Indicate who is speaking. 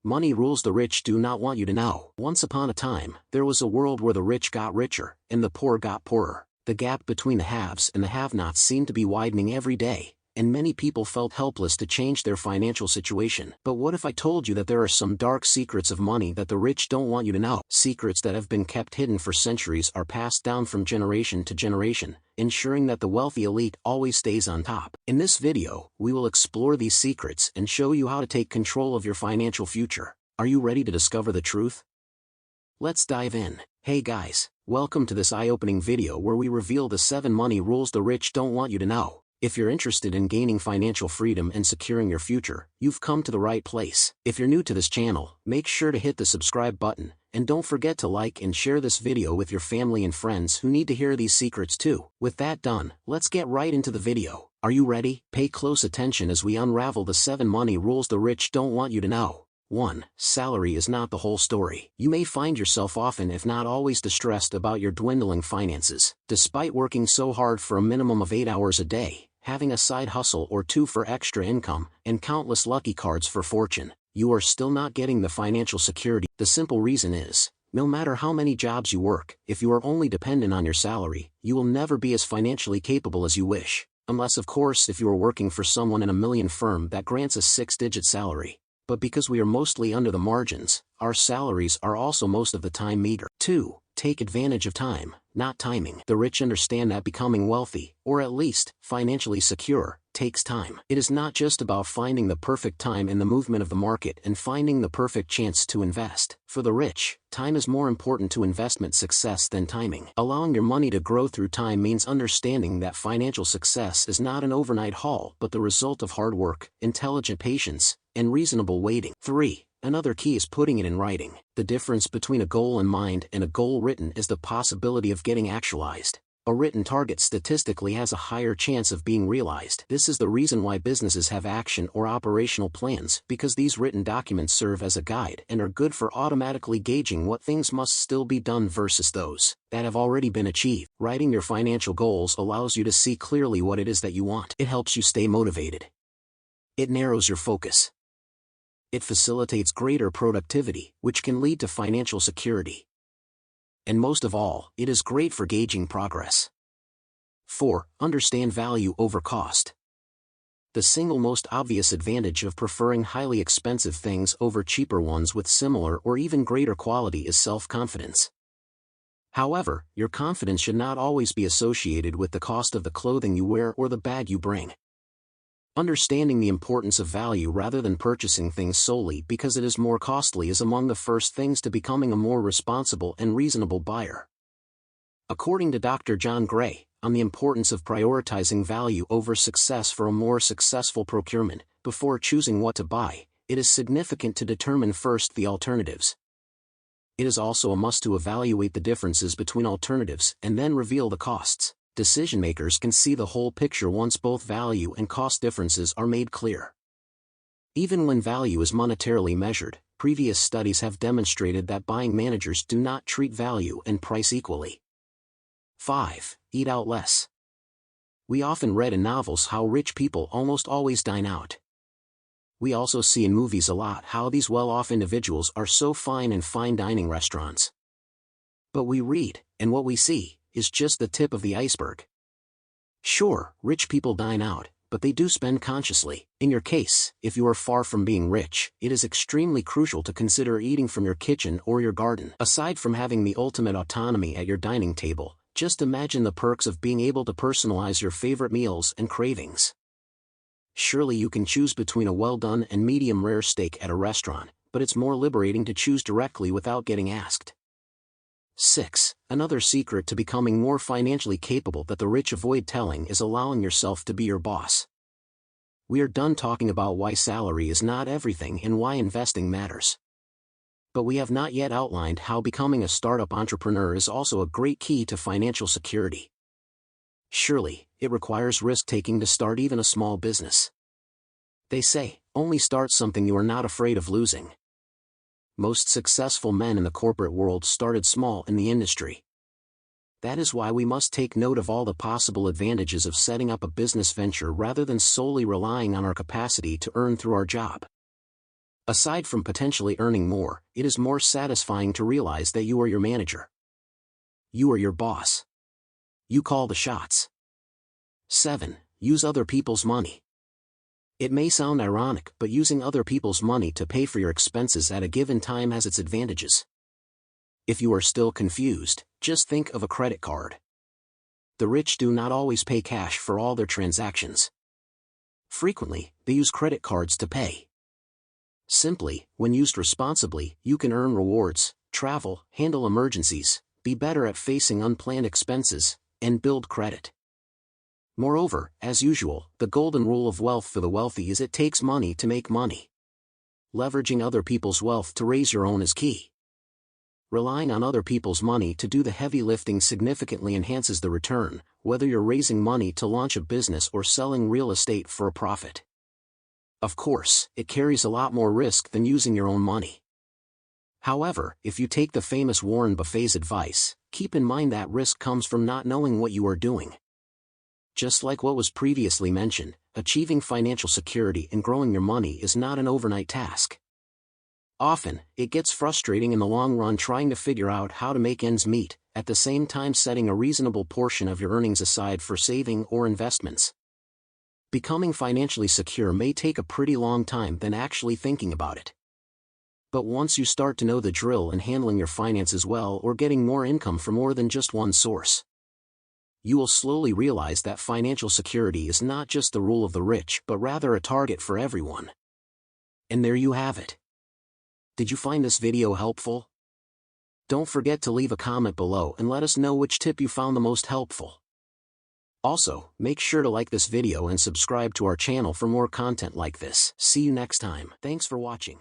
Speaker 1: Money rules the rich do not want you to know. Once upon a time, there was a world where the rich got richer, and the poor got poorer. The gap between the haves and the have-nots seemed to be widening every day, and many people felt helpless to change their financial situation. But what if I told you that there are some dark secrets of money that the rich don't want you to know? Secrets that have been kept hidden for centuries are passed down from generation to generation, ensuring that the wealthy elite always stays on top. In this video, we will explore these secrets and show you how to take control of your financial future. Are you ready to discover the truth? Let's dive in. Hey guys, welcome to this eye-opening video where we reveal the 7 money rules the rich don't want you to know. If you're interested in gaining financial freedom and securing your future, you've come to the right place. If you're new to this channel, make sure to hit the subscribe button, and don't forget to like and share this video with your family and friends who need to hear these secrets too. With that done, let's get right into the video. Are you ready? Pay close attention as we unravel the 7 money rules the rich don't want you to know. 1. Salary is not the whole story. You may find yourself often if not always distressed about your dwindling finances. Despite working so hard for a minimum of 8 hours a day, having a side hustle or 2 for extra income, and countless lucky cards for fortune, you are still not getting the financial security. The simple reason is, no matter how many jobs you work, if you are only dependent on your salary, you will never be as financially capable as you wish. Unless of course if you are working for someone in a million firm that grants a 6-digit salary. But because we are mostly under the margins, our salaries are also most of the time meager. 2. Take advantage of time, not timing. The rich understand that becoming wealthy, or at least, financially secure, takes time. It is not just about finding the perfect time in the movement of the market and finding the perfect chance to invest. For the rich, time is more important to investment success than timing. Allowing your money to grow through time means understanding that financial success is not an overnight haul but the result of hard work, intelligent patience, and reasonable waiting. 3. Another key is putting it in writing. The difference between a goal in mind and a goal written is the possibility of getting actualized. A written target statistically has a higher chance of being realized. This is the reason why businesses have action or operational plans, because these written documents serve as a guide and are good for automatically gauging what things must still be done versus those that have already been achieved. Writing your financial goals allows you to see clearly what it is that you want. It helps you stay motivated. It narrows your focus. It facilitates greater productivity, which can lead to financial security. And most of all, it is great for gauging progress. 4. Understand value over cost. The single most obvious advantage of preferring highly expensive things over cheaper ones with similar or even greater quality is self-confidence. However, your confidence should not always be associated with the cost of the clothing you wear or the bag you bring. Understanding the importance of value rather than purchasing things solely because it is more costly is among the first things to becoming a more responsible and reasonable buyer. According to Dr. John Gray, on the importance of prioritizing value over success for a more successful procurement, before choosing what to buy, it is significant to determine first the alternatives. It is also a must to evaluate the differences between alternatives and then reveal the costs. Decision-makers can see the whole picture once both value and cost differences are made clear. Even when value is monetarily measured, previous studies have demonstrated that buying managers do not treat value and price equally. 5. Eat out less. We often read in novels how rich people almost always dine out. We also see in movies a lot how these well-off individuals are so fine in fine dining restaurants. But we read, and what we see, is just the tip of the iceberg. Sure, rich people dine out, but they do spend consciously. In your case, if you are far from being rich, it is extremely crucial to consider eating from your kitchen or your garden. Aside from having the ultimate autonomy at your dining table, just imagine the perks of being able to personalize your favorite meals and cravings. Surely you can choose between a well-done and medium-rare steak at a restaurant, but it's more liberating to choose directly without getting asked. 6. Another secret to becoming more financially capable that the rich avoid telling is allowing yourself to be your boss. We are done talking about why salary is not everything and why investing matters. But we have not yet outlined how becoming a startup entrepreneur is also a great key to financial security. Surely, it requires risk-taking to start even a small business. They say, only start something you are not afraid of losing. Most successful men in the corporate world started small in the industry. That is why we must take note of all the possible advantages of setting up a business venture rather than solely relying on our capacity to earn through our job. Aside from potentially earning more, it is more satisfying to realize that you are your manager. You are your boss. You call the shots. 7. Use other people's money. It may sound ironic, but using other people's money to pay for your expenses at a given time has its advantages. If you are still confused, just think of a credit card. The rich do not always pay cash for all their transactions. Frequently, they use credit cards to pay. Simply, when used responsibly, you can earn rewards, travel, handle emergencies, be better at facing unplanned expenses, and build credit. Moreover, as usual, the golden rule of wealth for the wealthy is it takes money to make money. Leveraging other people's wealth to raise your own is key. Relying on other people's money to do the heavy lifting significantly enhances the return, whether you're raising money to launch a business or selling real estate for a profit. Of course, it carries a lot more risk than using your own money. However, if you take the famous Warren Buffett's advice, keep in mind that risk comes from not knowing what you are doing. Just like what was previously mentioned, achieving financial security and growing your money is not an overnight task. Often, it gets frustrating in the long run trying to figure out how to make ends meet, at the same time setting a reasonable portion of your earnings aside for saving or investments. Becoming financially secure may take a pretty long time than actually thinking about it. But once you start to know the drill in handling your finances well or getting more income from more than just one source, you will slowly realize that financial security is not just the rule of the rich but rather a target for everyone. And there you have it. Did you find this video helpful? Don't forget to leave a comment below and let us know which tip you found the most helpful. Also, make sure to like this video and subscribe to our channel for more content like this. See you next time. Thanks for watching.